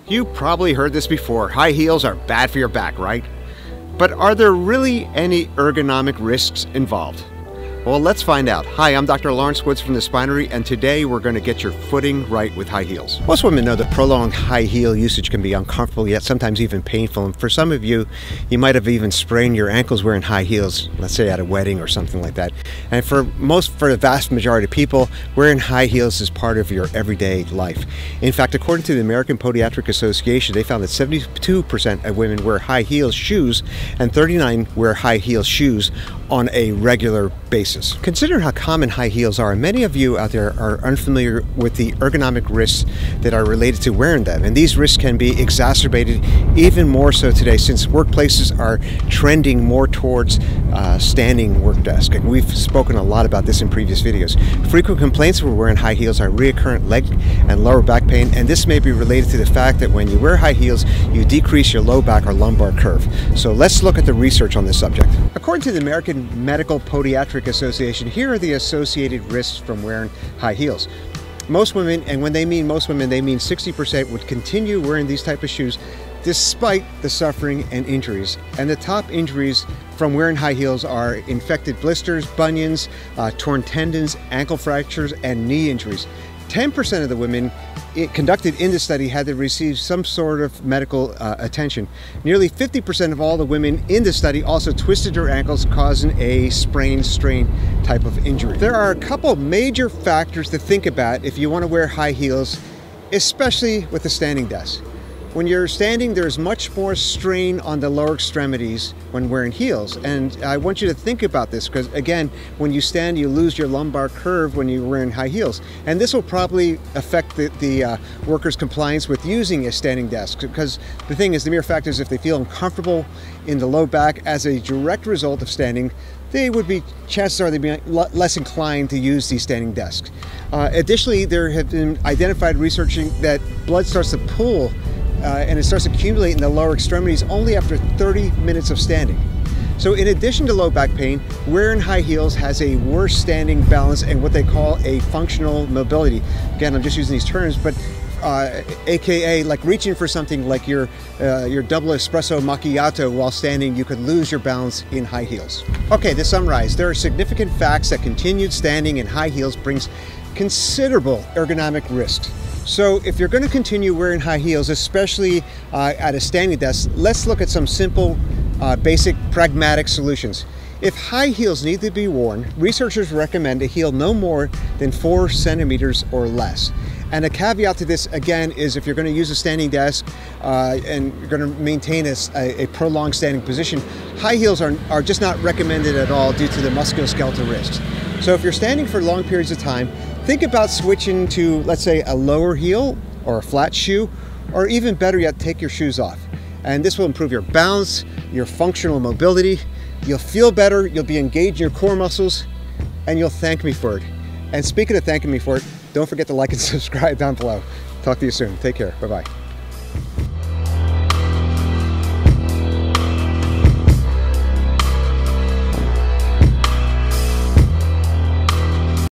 You probably heard this before. High heels are bad for your back, right? But are there really any ergonomic risks involved? Well, let's find out. Hi, I'm Dr. Lawrence Woods from the Spinery, and today we're going to get your footing right with high heels. Most women know that prolonged high heel usage can be uncomfortable, yet sometimes even painful. And for some of you, you might have even sprained your ankles wearing high heels, let's say at a wedding or something like that. And for the vast majority of people, wearing high heels is part of your everyday life. In fact, according to the American Podiatric Association, they found that 72% of women wear high heel shoes and 39% wear high heel shoes on a regular basis. Considering how common high heels are, many of you out there are unfamiliar with the ergonomic risks that are related to wearing them. And these risks can be exacerbated even more so today, since workplaces are trending more towards standing work desk. And we've spoken a lot about this in previous videos. Frequent complaints for wearing high heels are recurrent leg and lower back pain, and this may be related to the fact that when you wear high heels, you decrease your low back or lumbar curve. So let's look at the research on this subject. According to the American Medical Podiatric Association, here are the associated risks from wearing high heels. Most women, and when they mean most women, they mean 60%, would continue wearing these type of shoes despite the suffering and injuries. And the top injuries from wearing high heels are infected blisters, bunions, torn tendons, ankle fractures, and knee injuries. 10% of the women conducted in the study had to receive some sort of medical attention. Nearly 50% of all the women in the study also twisted their ankles, causing a sprain, strain type of injury. There are a couple major factors to think about if you want to wear high heels, especially with the standing desk. When you're standing, there's much more strain on the lower extremities when wearing heels. And I want you to think about this because, again, when you stand, you lose your lumbar curve when you're wearing high heels. And this will probably affect the worker's compliance with using a standing desk, because the thing is, the mere fact is, if they feel uncomfortable in the low back as a direct result of standing, they would be, chances are they'd be less inclined to use these standing desks. Additionally, there have been identified researching that blood starts to pool and it starts accumulating in the lower extremities only after 30 minutes of standing. So in addition to low back pain, wearing high heels has a worse standing balance and what they call a functional mobility. Again, I'm just using these terms, but AKA like reaching for something like your double espresso macchiato while standing, you could lose your balance in high heels. Okay, to summarize, there are significant facts that continued standing in high heels brings considerable ergonomic risks. So if you're going to continue wearing high heels, especially at a standing desk, let's look at some simple, basic, pragmatic solutions. If high heels need to be worn, researchers recommend a heel no more than 4 centimeters or less. And a caveat to this, again, is if you're going to use a standing desk and you're going to maintain a prolonged standing position, high heels are just not recommended at all due to the musculoskeletal risks. So if you're standing for long periods of time, think about switching to, let's say, a lower heel or a flat shoe, or even better yet, take your shoes off. And this will improve your balance, your functional mobility. You'll feel better, you'll be engaged in your core muscles, and you'll thank me for it. And speaking of thanking me for it, don't forget to like and subscribe down below. Talk to you soon. Take care. Bye-bye.